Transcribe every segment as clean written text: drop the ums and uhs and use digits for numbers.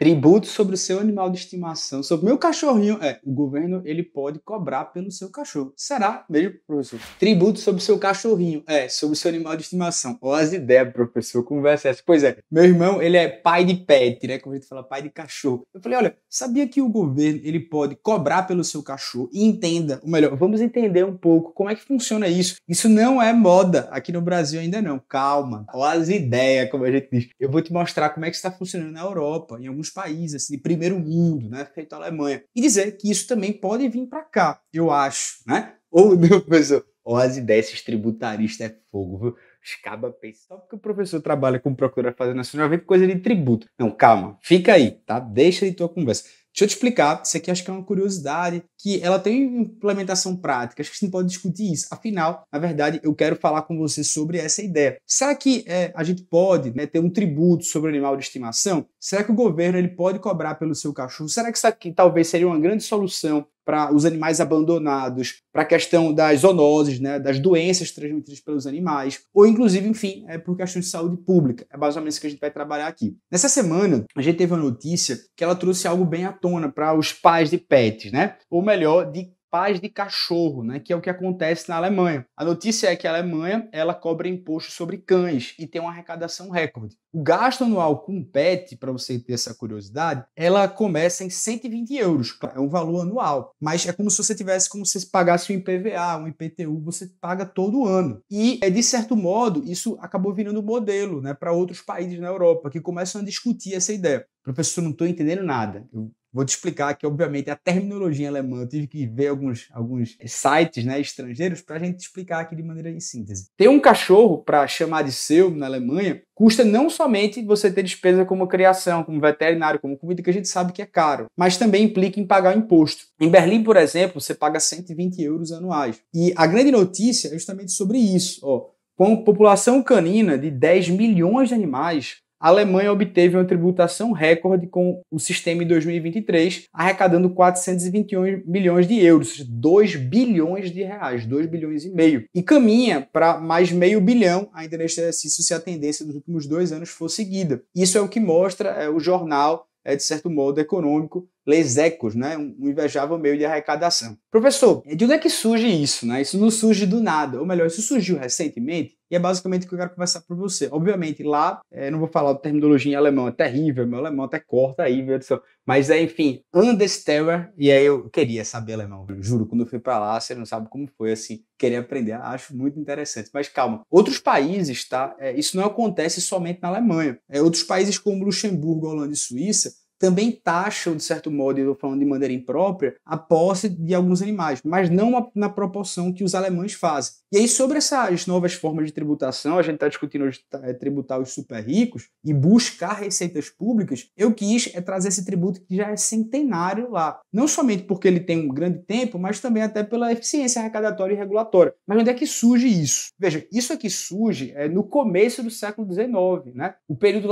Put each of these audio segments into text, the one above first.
Tributo sobre o seu animal de estimação, sobre o meu cachorrinho. O governo ele pode cobrar pelo seu cachorro. Será mesmo, professor? Tributo sobre o seu cachorrinho. Sobre o seu animal de estimação. Olha as ideias, professor. Conversa essa. Pois é, meu irmão, ele é pai de pet, né? Como a gente fala, pai de cachorro. Eu falei, olha, sabia que o governo ele pode cobrar pelo seu cachorro? E entenda, ou melhor, vamos entender um pouco como é que funciona isso. Isso não é moda aqui no Brasil ainda não. Calma. Olha as ideias, como a gente diz. Eu vou te mostrar como é que está funcionando na Europa, em alguns países assim, de primeiro mundo, né, feito a Alemanha, e dizer que isso também pode vir para cá, eu acho, né? Ou meu professor, olha as ideias, esses tributaristas é fogo, viu? Os cabas pensam, só porque o professor trabalha como procurador fazendo nacional, vem coisa de tributo. Não, calma, fica aí, tá? Deixa de tua conversa. Deixa eu te explicar, isso aqui acho que é uma curiosidade, que ela tem implementação prática, acho que a gente pode discutir isso. Afinal, na verdade, eu quero falar com você sobre essa ideia. Será que a gente pode, né, ter um tributo sobre o animal de estimação? Será que o governo ele pode cobrar pelo seu cachorro? Será que isso aqui talvez seria uma grande solução para os animais abandonados, para a questão das zoonoses, né, das doenças transmitidas pelos animais, ou inclusive, enfim, por questões de saúde pública. É basicamente isso que a gente vai trabalhar aqui. Nessa semana, a gente teve uma notícia que ela trouxe algo bem à tona para os pais de pets, né? Ou melhor, de pais de cachorro, né, que é o que acontece na Alemanha. A notícia é que a Alemanha ela cobra imposto sobre cães e tem uma arrecadação recorde. O gasto anual com pet, para você ter essa curiosidade, ela começa em 120 euros. É um valor anual, mas é como se você tivesse, como se você pagasse um IPVA, um IPTU, você paga todo ano. E, de certo modo, isso acabou virando modelo, né, para outros países na Europa, que começam a discutir essa ideia. Professor, não estou entendendo nada. Eu vou te explicar que, obviamente, a terminologia alemã, eu tive que ver alguns sites, né, estrangeiros para a gente explicar aqui de maneira em síntese. Ter um cachorro para chamar de seu na Alemanha custa não somente você ter despesa como criação, como veterinário, como comida, que a gente sabe que é caro, mas também implica em pagar imposto. Em Berlim, por exemplo, você paga 120 euros anuais. E a grande notícia é justamente sobre isso. Com população canina de 10 milhões de animais, a Alemanha obteve uma tributação recorde com o sistema em 2023, arrecadando 421 milhões de euros, 2 bilhões de reais, 2 bilhões e meio. E caminha para mais meio bilhão ainda neste exercício se a tendência dos últimos 2 anos for seguida. Isso é o que mostra o jornal, de certo modo, econômico, Les Echos, né? Um invejável meio de arrecadação. Professor, de onde é que surge isso? Né? Isso não surge do nada. Ou melhor, isso surgiu recentemente e é basicamente o que eu quero conversar com você. Obviamente, lá, não vou falar de terminologia em alemão, é terrível, meu alemão até corta aí, meu Deus. Mas enfim, Andersteller, e aí eu queria saber alemão, eu juro, quando eu fui para lá, você não sabe como foi, assim, querer aprender, acho muito interessante. Mas calma, outros países, tá? Isso não acontece somente na Alemanha. Outros países como Luxemburgo, Holanda e Suíça também taxam, de certo modo, eu estou falando de maneira imprópria, a posse de alguns animais, mas não na proporção que os alemães fazem. E aí, sobre essas novas formas de tributação, a gente está discutindo hoje tributar os super ricos e buscar receitas públicas, eu quis trazer esse tributo que já é centenário lá. Não somente porque ele tem um grande tempo, mas também até pela eficiência arrecadatória e regulatória. Mas onde é que surge isso? Veja, isso aqui surge no começo do século XIX, né? O período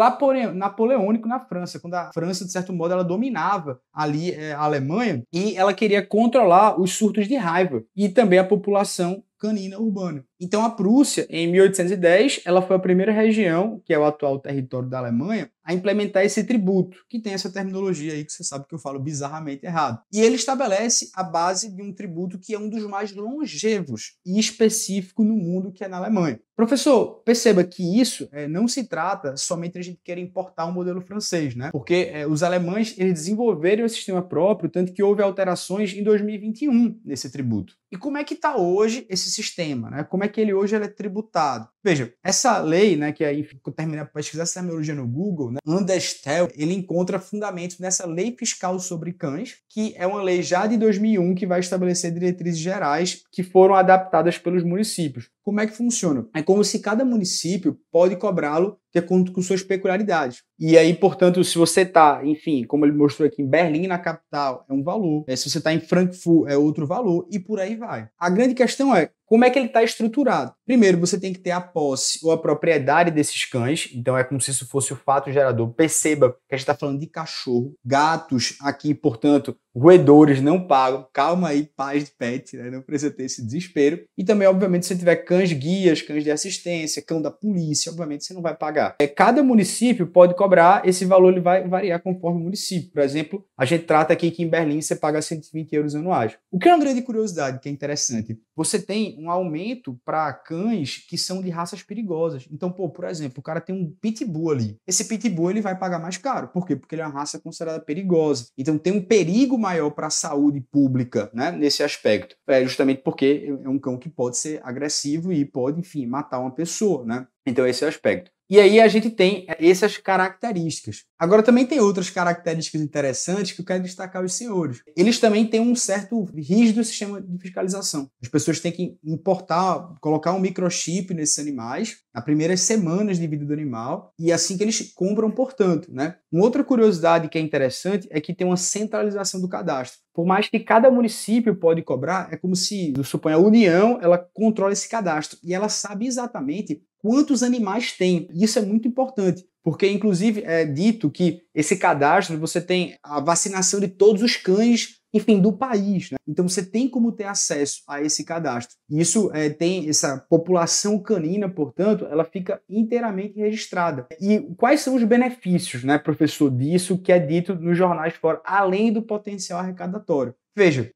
napoleônico na França, quando a França, de certo modo, ela dominava ali a Alemanha e ela queria controlar os surtos de raiva e também a população canina urbana. Então a Prússia, em 1810, ela foi a primeira região, que é o atual território da Alemanha, a implementar esse tributo, que tem essa terminologia aí que você sabe que eu falo bizarramente errado. E ele estabelece a base de um tributo que é um dos mais longevos e específico no mundo, que é na Alemanha. Professor, perceba que isso não se trata somente de a gente querer importar um modelo francês, né? Porque os alemães eles desenvolveram esse sistema próprio, tanto que houve alterações em 2021 nesse tributo. E como é que está hoje esse sistema, né? Como é que ele hoje é tributado? Veja, essa lei, né, que aí eu terminei de pesquisar essa terminologia no Google, né, Anderstel, ele encontra fundamentos nessa lei fiscal sobre cães, que é uma lei já de 2001 que vai estabelecer diretrizes gerais que foram adaptadas pelos municípios. Como é que funciona? É como se cada município pode cobrá-lo de acordo com suas peculiaridades. E aí, portanto, se você está, enfim, como ele mostrou aqui, em Berlim, na capital, é um valor. Se você está em Frankfurt, é outro valor, e por aí vai. A grande questão é, como é que ele está estruturado? Primeiro, você tem que ter a posse ou a propriedade desses cães, então é como se isso fosse o fato gerador. Perceba que a gente está falando de cachorro, gatos aqui, portanto, roedores não pagam. Calma aí, pais de pet, né? Não precisa ter esse desespero. E também, obviamente, se tiver cães guias, cães de assistência, cão da polícia, obviamente você não vai pagar. Cada município pode cobrar, esse valor ele vai variar conforme o município. Por exemplo, a gente trata aqui que em Berlim você paga 120 euros anuais. O que é uma grande curiosidade, que é interessante, você tem um aumento para cães que são de raças perigosas. Então, por exemplo, o cara tem um pitbull ali. Esse pitbull ele vai pagar mais caro. Por quê? Porque ele é uma raça considerada perigosa. Então, tem um perigo maior para a saúde pública, né, nesse aspecto. É justamente porque é um cão que pode ser agressivo e pode, enfim, matar uma pessoa, né? Então, esse é o aspecto. E aí a gente tem essas características. Agora também tem outras características interessantes que eu quero destacar aos senhores. Eles também têm um certo rígido sistema de fiscalização. As pessoas têm que importar, colocar um microchip nesses animais nas primeiras semanas de vida do animal e assim que eles compram, portanto, né? Uma outra curiosidade que é interessante é que tem uma centralização do cadastro. Por mais que cada município pode cobrar, é como se, eu suponho, a União, ela controla esse cadastro e ela sabe exatamente quantos animais tem. Isso é muito importante, porque inclusive é dito que esse cadastro, você tem a vacinação de todos os cães, enfim, do país, né? Então você tem como ter acesso a esse cadastro. Isso tem essa população canina, portanto, ela fica inteiramente registrada. E quais são os benefícios, né, professor, disso que é dito nos jornais fora, além do potencial arrecadatório? Veja,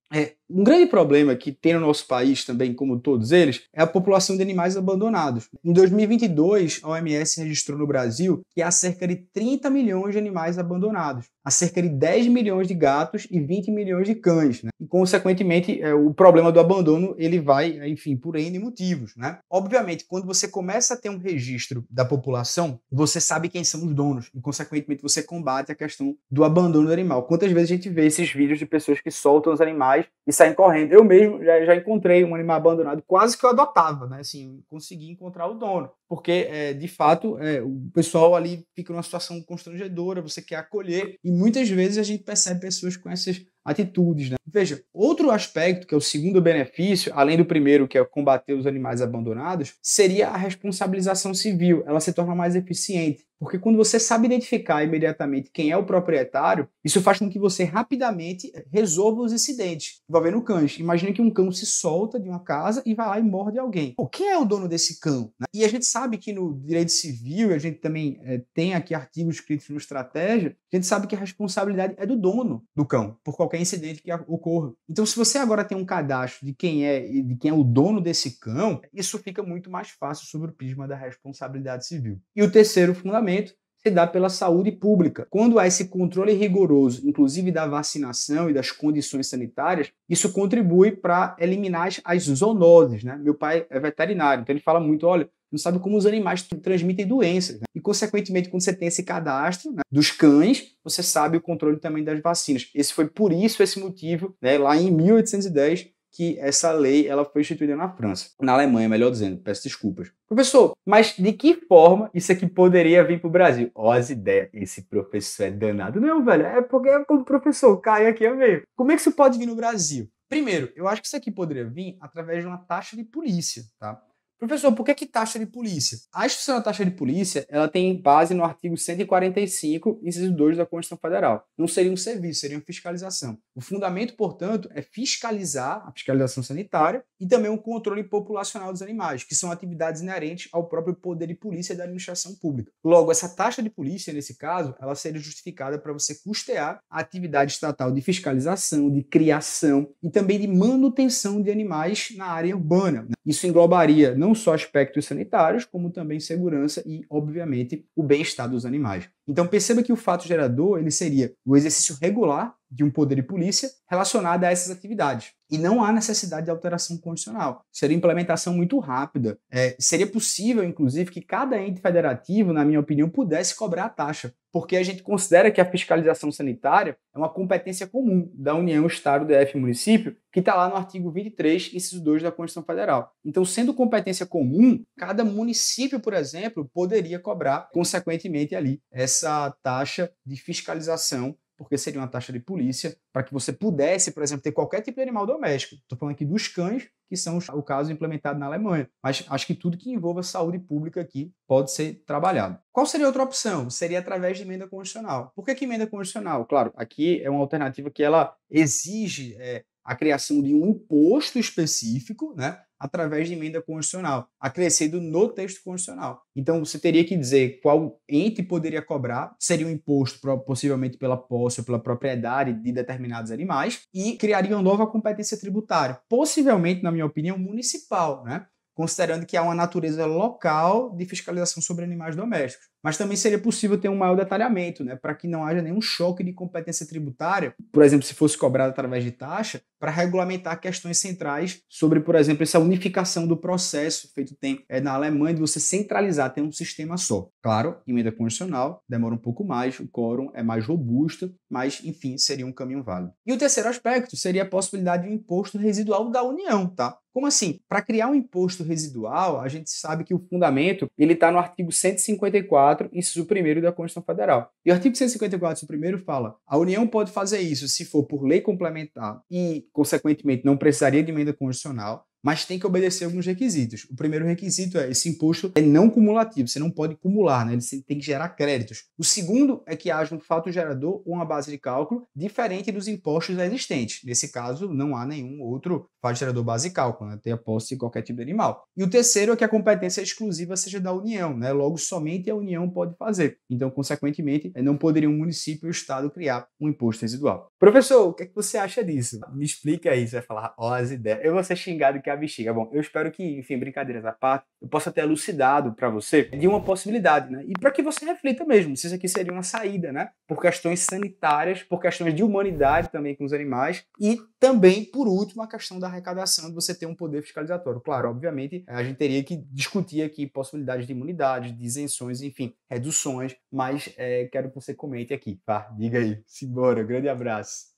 um grande problema que tem no nosso país também, como todos eles, é a população de animais abandonados. Em 2022, a OMS registrou no Brasil que há cerca de 30 milhões de animais abandonados, há cerca de 10 milhões de gatos e 20 milhões de cães, né? E, consequentemente, o problema do abandono ele vai, enfim, por N motivos, né? Obviamente, quando você começa a ter um registro da população, você sabe quem são os donos e, consequentemente, você combate a questão do abandono do animal. Quantas vezes a gente vê esses vídeos de pessoas que soltam os animais e saem correndo? Eu mesmo já encontrei um animal abandonado, quase que eu adotava, né? Assim, eu consegui encontrar o dono, porque, de fato, o pessoal ali fica numa situação constrangedora, você quer acolher, e muitas vezes a gente percebe pessoas com essas atitudes, né? Veja, outro aspecto, que é o segundo benefício, além do primeiro, que é combater os animais abandonados, seria a responsabilização civil. Ela se torna mais eficiente, porque quando você sabe identificar imediatamente quem é o proprietário, isso faz com que você rapidamente resolva os incidentes envolvendo cães. Imagina que um cão se solta de uma casa e vai lá e morde alguém. Quem é o dono desse cão, né? E a gente sabe que no direito civil, e a gente também tem aqui artigos escritos no Estratégia, a gente sabe que a responsabilidade é do dono do cão, por qualquer incidente que ocorra. Então, se você agora tem um cadastro de quem é o dono desse cão, isso fica muito mais fácil sob o prisma da responsabilidade civil. E o terceiro fundamento se dá pela saúde pública. Quando há esse controle rigoroso, inclusive da vacinação e das condições sanitárias, isso contribui para eliminar as zoonoses, né? Meu pai é veterinário, então ele fala muito, olha, não sabe como os animais transmitem doenças, né? E, consequentemente, quando você tem esse cadastro, né, dos cães, você sabe o controle também das vacinas. Esse foi por isso, esse motivo, né, lá em 1810, que essa lei ela foi instituída na França. Na Alemanha, melhor dizendo, peço desculpas. Professor, mas de que forma isso aqui poderia vir para o Brasil? Ó, as ideias. Esse professor é danado. Não, velho, é porque como professor cai aqui é meio. Como é que isso pode vir no Brasil? Primeiro, eu acho que isso aqui poderia vir através de uma taxa de polícia, tá? Professor, por que taxa de polícia? A instituição da taxa de polícia, ela tem base no artigo 145, inciso 2 da Constituição Federal. Não seria um serviço, seria uma fiscalização. O fundamento, portanto, é fiscalizar a fiscalização sanitária e também o controle populacional dos animais, que são atividades inerentes ao próprio poder de polícia da administração pública. Logo, essa taxa de polícia, nesse caso, ela seria justificada para você custear a atividade estatal de fiscalização, de criação e também de manutenção de animais na área urbana. Isso englobaria não só aspectos sanitários, como também segurança e, obviamente, o bem-estar dos animais. Então perceba que o fato gerador ele seria o exercício regular de um poder de polícia relacionado a essas atividades. E não há necessidade de alteração constitucional. Seria implementação muito rápida. Seria possível, inclusive, que cada ente federativo, na minha opinião, pudesse cobrar a taxa, porque a gente considera que a fiscalização sanitária é uma competência comum da União, Estado, DF e município, que está lá no artigo 23, inciso 2 da Constituição Federal. Então, sendo competência comum, cada município, por exemplo, poderia cobrar, consequentemente, ali, essa taxa de fiscalização porque seria uma taxa de polícia para que você pudesse, por exemplo, ter qualquer tipo de animal doméstico. Estou falando aqui dos cães, que são o caso implementado na Alemanha. Mas acho que tudo que envolva saúde pública aqui pode ser trabalhado. Qual seria outra opção? Seria através de emenda constitucional. Por que emenda constitucional? Claro, aqui é uma alternativa que ela exige a criação de um imposto específico, né, através de emenda constitucional, acrescido no texto constitucional. Então, você teria que dizer qual ente poderia cobrar, seria um imposto possivelmente pela posse ou pela propriedade de determinados animais, e criaria uma nova competência tributária, possivelmente, na minha opinião, municipal, né? Considerando que há uma natureza local de fiscalização sobre animais domésticos. Mas também seria possível ter um maior detalhamento, né, para que não haja nenhum choque de competência tributária, por exemplo, se fosse cobrado através de taxa, para regulamentar questões centrais sobre, por exemplo, essa unificação do processo feito na Alemanha, de você centralizar, ter um sistema só. Claro, emenda constitucional, demora um pouco mais, o quórum é mais robusto, mas, enfim, seria um caminho válido. E o terceiro aspecto seria a possibilidade de um imposto residual da União, tá? Como assim? Para criar um imposto residual, a gente sabe que o fundamento ele está no artigo 154, inciso 1º da Constituição Federal. E o artigo 154, inciso 1º fala: a União pode fazer isso se for por lei complementar e, consequentemente, não precisaria de emenda constitucional, mas tem que obedecer alguns requisitos. O primeiro requisito é esse imposto é não cumulativo, você não pode cumular, né? Você tem que gerar créditos. O segundo é que haja um fato gerador ou uma base de cálculo diferente dos impostos existentes. Nesse caso, não há nenhum outro fato gerador base de cálculo, né? Ter a posse de qualquer tipo de animal. E o terceiro é que a competência exclusiva seja da União, né? Logo, somente a União pode fazer. Então, consequentemente, não poderia um município ou o Estado criar um imposto residual. Professor, o que é que você acha disso? Me explica aí, você vai falar, ó, as ideias. Eu vou ser xingado que a bexiga. Bom, eu espero que, enfim, brincadeiras à parte, eu possa ter elucidado para você de uma possibilidade, né? E para que você reflita mesmo se isso aqui seria uma saída, né? Por questões sanitárias, por questões de humanidade também com os animais e também, por último, a questão da arrecadação, de você ter um poder fiscalizatório. Claro, obviamente, a gente teria que discutir aqui possibilidades de imunidade, de isenções, enfim, reduções, mas quero que você comente aqui, tá? Diga aí. Simbora, grande abraço.